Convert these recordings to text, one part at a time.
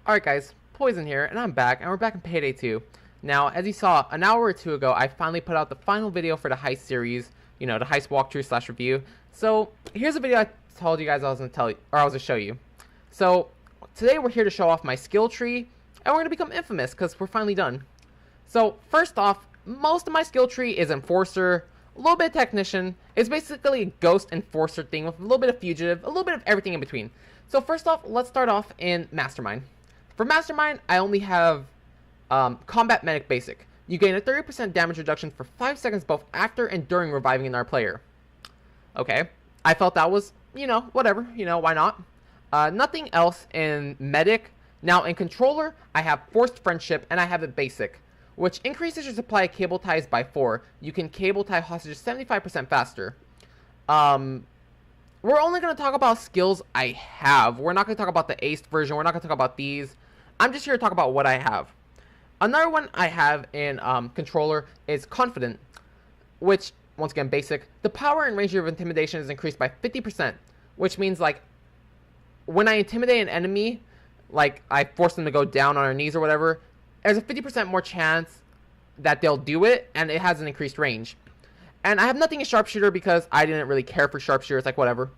Alright guys, Poison here, and I'm back, and we're back in Payday 2. Now, as you saw, an hour or two ago, I finally put out the final video for the heist series, the heist walkthrough slash review. So, here's a video I told you guys I was going to tell you, or I was going to show you. So, today we're here to show off my skill tree, and we're going to become infamous, because we're finally done. So, first off, most of my skill tree is Enforcer, a little bit of Technician. It's basically a Ghost Enforcer thing with a little bit of Fugitive, a little bit of everything in between. So, first off, let's start off in Mastermind. For Mastermind, I only have Combat Medic Basic. You gain a 30% damage reduction for 5 seconds both after and during reviving another player. Okay, I felt that was, whatever, why not? Nothing else in Medic. Now, in Controller, I have Forced Friendship, and I have it Basic, which increases your supply of cable ties by 4. You can cable tie hostages 75% faster. We're only going to talk about skills I have. We're not going to talk about the aced version. We're not going to talk about these. I'm just here to talk about what I have. Another one I have in Controller is Confident, which, once again, basic. The power and range of intimidation is increased by 50%, which means, like, when I intimidate an enemy, like, I force them to go down on their knees or whatever, there's a 50% more chance that they'll do it, and it has an increased range. And I have nothing in Sharpshooter because I didn't really care for Sharpshooter. It's like, whatever.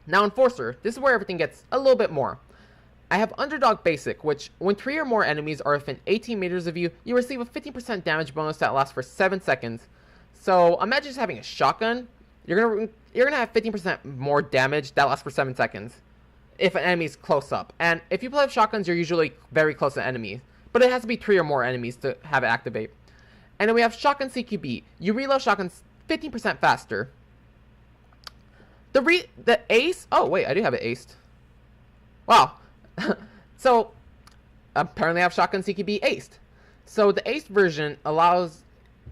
Now, Enforcer. This is where everything gets a little bit more. I have Underdog Basic, which, when 3 or more enemies are within 18 meters of you, you receive a 15% damage bonus that lasts for 7 seconds. So, imagine just having a shotgun. You're gonna have 15% more damage that lasts for 7 seconds if an enemy's close up. And if you play with shotguns, you're usually very close to enemies. But it has to be 3 or more enemies to have it activate. And then we have Shotgun CQB. You reload shotguns 15% faster. The ace... Oh, wait, I do have it aced. Wow. So, apparently I have Shotgun CQB aced. So, the aced version allows...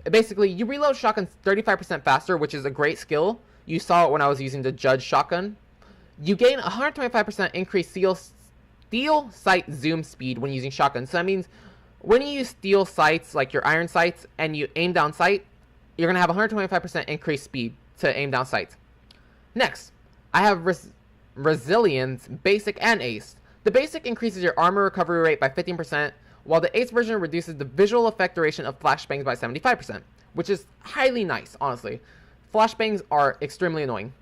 Basically, you reload shotguns 35% faster, which is a great skill. You saw it when I was using the Judge shotgun. You gain 125% increased steel sight zoom speed when using shotguns. So, that means... when you use steel sights, like your iron sights, and you aim down sight, you're going to have 125% increased speed to aim down sights. Next, I have Resilience, Basic, and Ace. The Basic increases your armor recovery rate by 15%, while the Ace version reduces the visual effect duration of flashbangs by 75%, which is highly nice, honestly. Flashbangs are extremely annoying.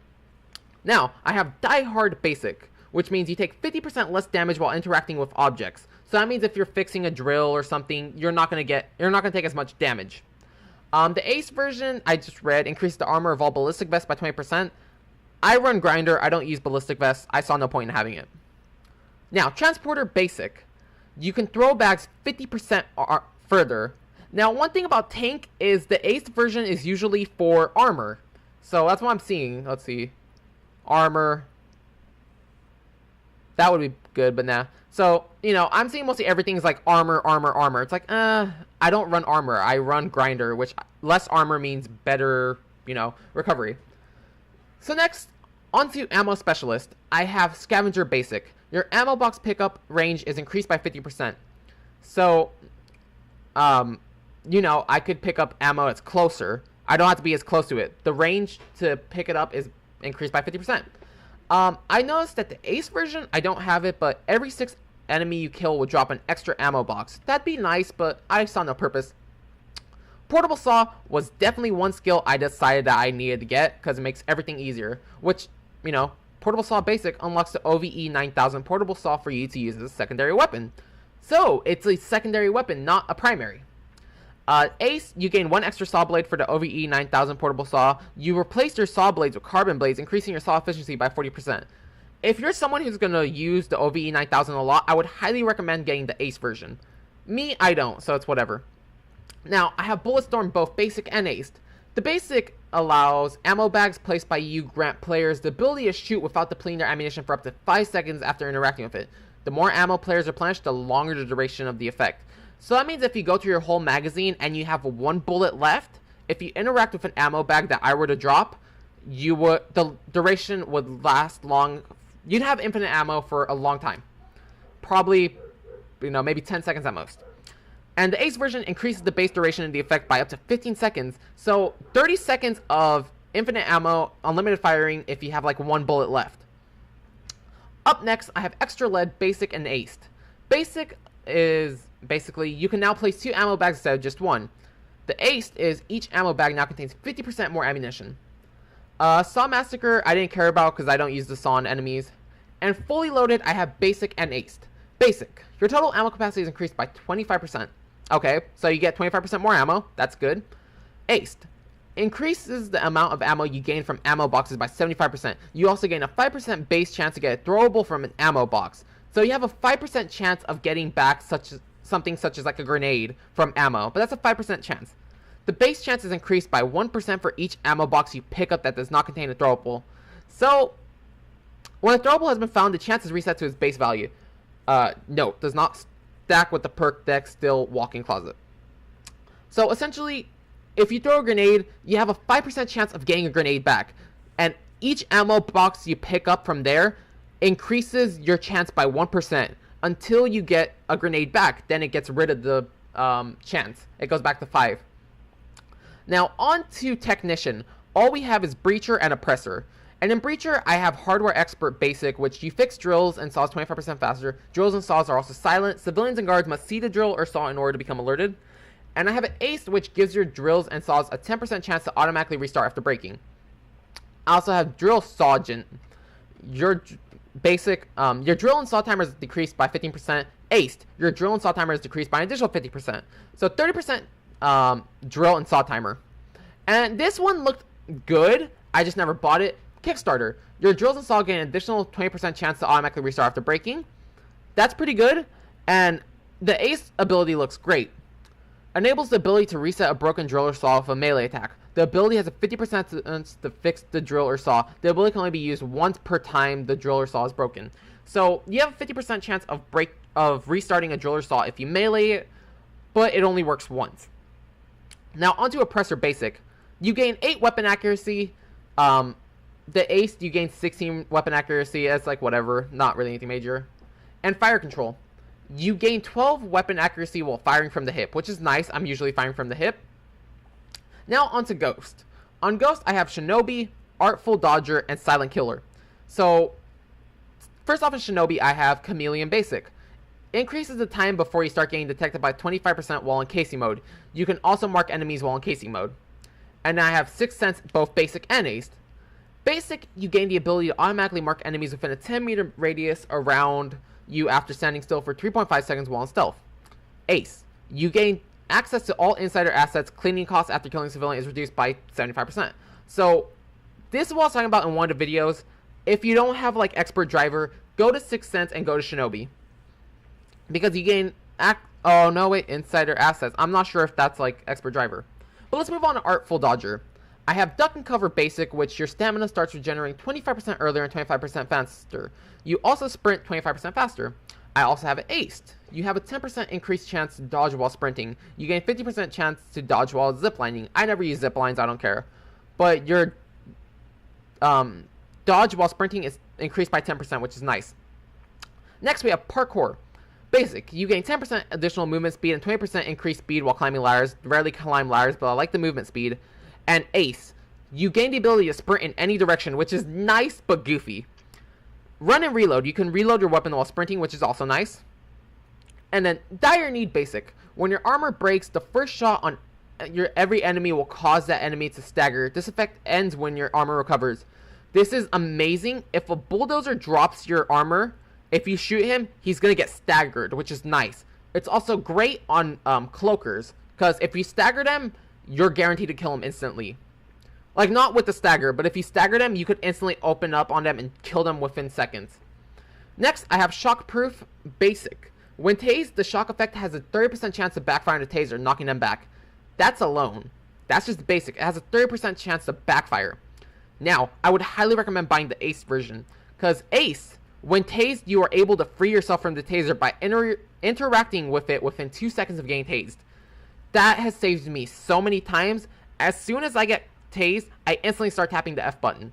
Now, I have Die Hard Basic, which means you take 50% less damage while interacting with objects. So that means if you're fixing a drill or something, you're not gonna take as much damage. The Ace version I just read increased the armor of all ballistic vests by 20%. I run Grinder. I don't use ballistic vests. I saw no point in having it. Now, Transporter Basic. You can throw bags 50% further. Now, one thing about Tank is the Ace version is usually for armor. So that's what I'm seeing. Let's see. Armor. That would be good, but nah. So, I'm seeing mostly everything's like armor. It's like, I don't run armor. I run Grinder, which less armor means better, recovery. So next, onto Ammo Specialist. I have Scavenger Basic. Your ammo box pickup range is increased by 50%. So, I could pick up ammo that's closer. I don't have to be as close to it. The range to pick it up is increased by 50%. I noticed that the Ace version, I don't have it, but every 6 enemy you kill will drop an extra ammo box. That'd be nice, but I saw no purpose. Portable Saw was definitely one skill I decided that I needed to get, because it makes everything easier. Which, Portable Saw Basic unlocks the OVE 9000 Portable Saw for you to use as a secondary weapon. So, it's a secondary weapon, not a primary. Ace, you gain 1 extra saw blade for the OVE 9000 portable saw. You replace your saw blades with carbon blades, increasing your saw efficiency by 40%. If you're someone who's going to use the OVE 9000 a lot, I would highly recommend getting the Ace version. Me, I don't, so it's whatever. Now, I have Bulletstorm both basic and aced. The basic allows ammo bags placed by you grant players the ability to shoot without depleting their ammunition for up to 5 seconds after interacting with it. The more ammo players replenish, the longer the duration of the effect. So that means if you go through your whole magazine and you have 1 bullet left, if you interact with an ammo bag that I were to drop, the duration would last long. You'd have infinite ammo for a long time. Probably, maybe 10 seconds at most. And the Ace version increases the base duration of the effect by up to 15 seconds. So 30 seconds of infinite ammo, unlimited firing if you have 1 bullet left. Up next, I have Extra Lead, Basic, and Aced. basic is basically you can now place 2 ammo bags instead of just 1. The ace is each ammo bag now contains 50% more ammunition. Saw Massacre I didn't care about because I don't use the saw on enemies. And fully loaded, I have basic and aced. Basic, your total ammo capacity is increased by 25%. Okay, so you get 25% more ammo. That's good. Aced, increases the amount of ammo you gain from ammo boxes by 75%. You also gain a 5% base chance to get a throwable from an ammo box. So you have a 5% chance of getting back something such as like a grenade from ammo, but that's a 5% chance. The base chance is increased by 1% for each ammo box you pick up that does not contain a throwable. So, when a throwable has been found, the chance is reset to its base value. Note, does not stack with the perk deck still walk-in closet. So, essentially, if you throw a grenade, you have a 5% chance of getting a grenade back. And each ammo box you pick up from there increases your chance by 1% until you get a grenade back. Then it gets rid of the chance. It goes back to 5. Now, on to Technician. All we have is Breacher and Oppressor. And in Breacher, I have Hardware Expert Basic, which you fix drills and saws 25% faster. Drills and saws are also silent. Civilians and guards must see the drill or saw in order to become alerted. And I have an Ace, which gives your drills and saws a 10% chance to automatically restart after breaking. I also have Drill Sergeant. Your basic, your drill and saw timer is decreased by 15%. Aced, your drill and saw timer is decreased by an additional 50%. So 30% drill and saw timer. And this one looked good. I just never bought it. Kickstarter, your drills and saw gain an additional 20% chance to automatically restart after breaking. That's pretty good. And the Ace ability looks great. Enables the ability to reset a broken drill or saw with a melee attack. The ability has a 50% chance to fix the drill or saw. The ability can only be used once per time the drill or saw is broken. So you have a 50% chance of restarting a drill or saw if you melee it, but it only works once. Now onto Oppressor Basic. You gain 8 weapon accuracy. The Ace, you gain 16 weapon accuracy. That's like whatever, not really anything major. And Fire Control. You gain 12 weapon accuracy while firing from the hip, which is nice. I'm usually firing from the hip. Now onto Ghost. On Ghost, I have Shinobi, Artful Dodger, and Silent Killer. So, first off in Shinobi, I have Chameleon Basic. Increases the time before you start getting detected by 25% while in casing mode. You can also mark enemies while in casing mode. And I have Sixth Sense, both Basic and Aced. Basic, you gain the ability to automatically mark enemies within a 10-meter radius around you after standing still for 3.5 seconds while in stealth. Ace, you gain access to all insider assets. Cleaning costs after killing a civilian is reduced by 75%. So, this is what I was talking about in one of the videos. If you don't have, like, Expert Driver, go to Sixth Sense and go to Shinobi. Because you gain... Oh, no, wait, insider assets. I'm not sure if that's, like, Expert Driver. But let's move on to Artful Dodger. I have Duck and Cover Basic, which your stamina starts regenerating 25% earlier and 25% faster. You also sprint 25% faster. I also have it Aced. You have a 10% increased chance to dodge while sprinting. You gain 50% chance to dodge while ziplining. I never use ziplines, I don't care. But your dodge while sprinting is increased by 10%, which is nice. Next, we have Parkour Basic. You gain 10% additional movement speed and 20% increased speed while climbing ladders. Rarely climb ladders, but I like the movement speed. And Ace, you gain the ability to sprint in any direction, which is nice but goofy. Run and Reload, you can reload your weapon while sprinting, which is also nice. And then Dire Need Basic, when your armor breaks, the first shot on every enemy will cause that enemy to stagger. This effect ends when your armor recovers. This is amazing. If a bulldozer drops your armor, if you shoot him, he's going to get staggered, which is nice. It's also great on cloakers, because if you stagger them, you're guaranteed to kill them instantly. Like, not with the stagger, but if you stagger them, you could instantly open up on them and kill them within seconds. Next, I have Shockproof Basic. When tased, the shock effect has a 30% chance of backfiring a taser, knocking them back. That's alone. That's just basic. It has a 30% chance to backfire. Now, I would highly recommend buying the Ace version, because Ace, when tased, you are able to free yourself from the taser by interacting with it within 2 seconds of getting tased. That has saved me so many times. As soon as I get tased, I instantly start tapping the F button.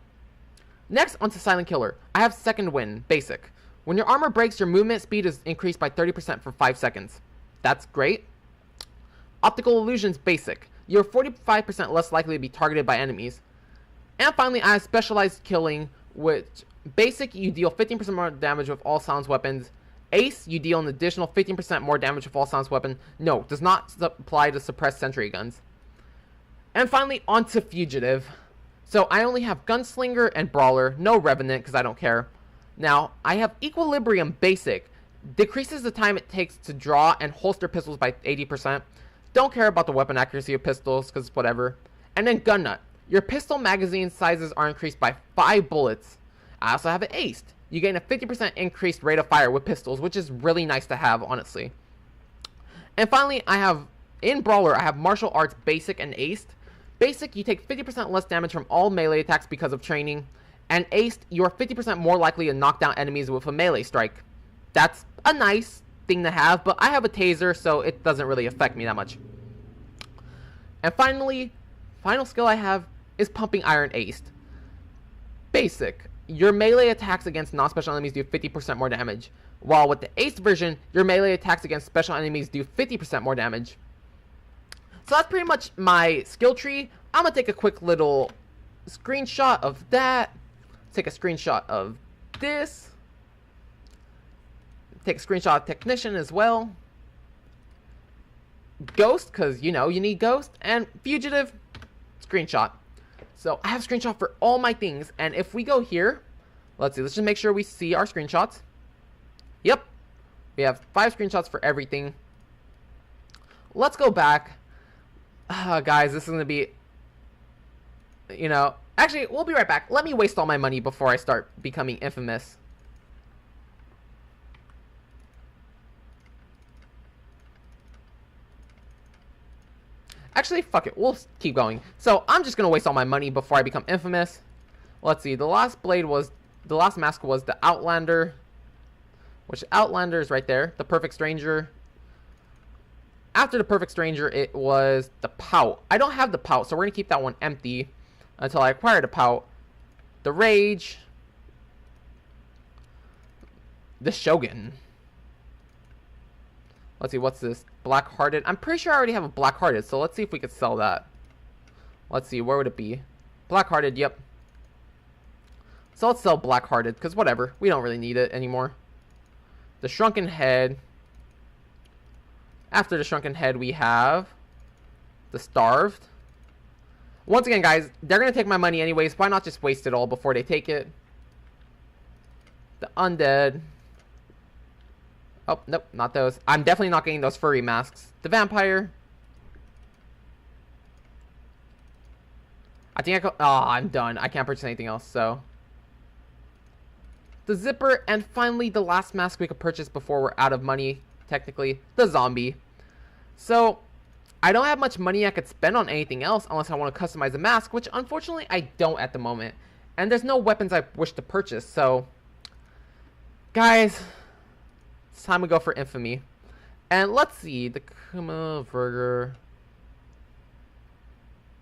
Next, onto Silent Killer. I have Second Wind Basic. When your armor breaks, your movement speed is increased by 30% for 5 seconds. That's great. Optical Illusions Basic. You're 45% less likely to be targeted by enemies. And finally, I have Specialized Killing, which Basic, you deal 15% more damage with all silenced weapons. Ace, you deal an additional 15% more damage with all silenced weapon. No, does not apply to suppressed sentry guns. And finally, onto Fugitive. So I only have Gunslinger and Brawler, no Revenant because I don't care. Now, I have Equilibrium Basic. Decreases the time it takes to draw and holster pistols by 80%. Don't care about the weapon accuracy of pistols because it's whatever. And then Gun Nut. Your pistol magazine sizes are increased by 5 bullets. I also have it aced. You gain a 50% increased rate of fire with pistols, which is really nice to have, honestly. And finally, I have, in Brawler, I have Martial Arts Basic and Aced. Basic, you take 50% less damage from all melee attacks because of training. And Aced, you are 50% more likely to knock down enemies with a melee strike. That's a nice thing to have, but I have a taser, so it doesn't really affect me that much. And finally, final skill I have is Pumping Iron Aced. Basic. Your melee attacks against non-special enemies do 50% more damage. While with the Aced version, your melee attacks against special enemies do 50% more damage. So that's pretty much my skill tree. I'm going to take a quick little screenshot of that. Take a screenshot of this. Take a screenshot of Technician as well. Ghost, because, you know, you need Ghost. And Fugitive, screenshot. So I have a screenshot for all my things, and if we go here, let's see, let's just make sure we see our screenshots. Yep, we have 5 screenshots for everything. Let's go back. Guys, this is going to be, you know, actually, we'll be right back. Let me waste all my money before I start becoming infamous. Actually, fuck it. We'll keep going. So, I'm just going to waste all my money before I become infamous. Let's see. The last mask was the Outlander. Which Outlander is right there. The Perfect Stranger. After the Perfect Stranger, it was the Pout. I don't have the Pout, so we're going to keep that one empty until I acquire the Pout. The Rage. The Shogun. Let's see, what's this? Black-Hearted. I'm pretty sure I already have a Black-Hearted, so let's see if we could sell that. Let's see, where would it be? Black-Hearted, yep. So let's sell Black-Hearted, because whatever. We don't really need it anymore. The Shrunken Head. After the Shrunken Head, we have the Starved. Once again, guys, they're going to take my money anyways. Why not just waste it all before they take it? The Undead. Oh, nope, not those. I'm definitely not getting those furry masks. The Vampire. I think I go... Oh, I'm done. I can't purchase anything else, so... The Zipper, and finally, the last mask we could purchase before we're out of money, technically. The Zombie. So, I don't have much money I could spend on anything else unless I want to customize a mask, which unfortunately I don't at the moment. And there's no weapons I wish to purchase, so... Guys... It's time to go for infamy. And let's see. The Kuma, Burger,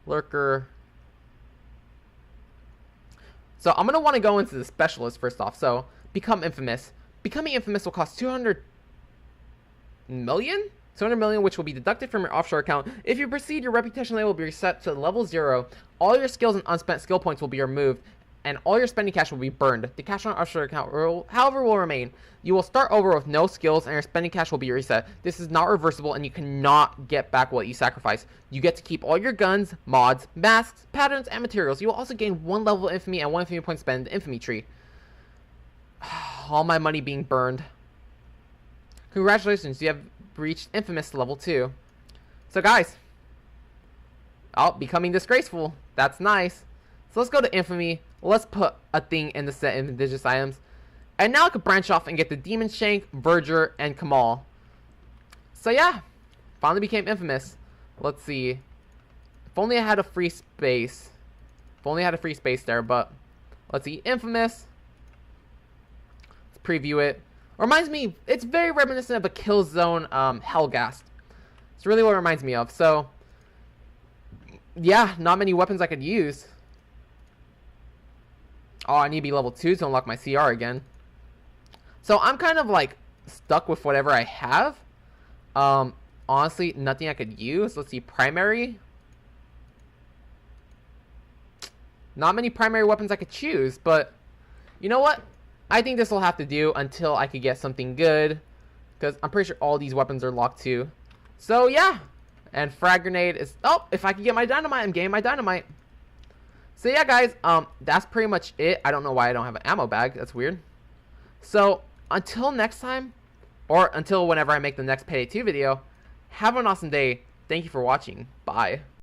Lurker. So I'm going to want to go into the specialist first off. So become infamous. Becoming infamous will cost 200 million? 200 million, which will be deducted from your offshore account. If you proceed, your reputation level will be reset to level 0. All your skills and unspent skill points will be removed. And all your spending cash will be burned. The cash on your offshore account, however, will remain. You will start over with no skills, and your spending cash will be reset. This is not reversible, and you cannot get back what you sacrifice. You get to keep all your guns, mods, masks, patterns, and materials. You will also gain 1 level of infamy and 1 infamy point spent in the infamy tree. All my money being burned. Congratulations, you have reached infamous level 2. So, guys. Oh, becoming disgraceful. That's nice. So let's go to infamy. Let's put a thing in the set in indigenous items. And now I could branch off and get the Demon Shank, Verger, and Kamal. So yeah, finally became infamous. Let's see. If only I had a free space. If only I had a free space there, but let's see. Infamous. Let's preview it. Reminds me, it's very reminiscent of a Killzone Hellgast. It's really what it reminds me of. So yeah, not many weapons I could use. Oh, I need to be level 2 to unlock my CR again. So I'm kind of like stuck with whatever I have. Honestly, nothing I could use. Let's see, primary. Not many primary weapons I could choose, but you know what? I think this will have to do until I could get something good, because I'm pretty sure all these weapons are locked too. So yeah, and frag grenade is, oh, if I can get my dynamite, I'm getting my dynamite. So yeah, guys, that's pretty much it. I don't know why I don't have an ammo bag. That's weird. So until next time, or until whenever I make the next Payday 2 video, have an awesome day. Thank you for watching. Bye.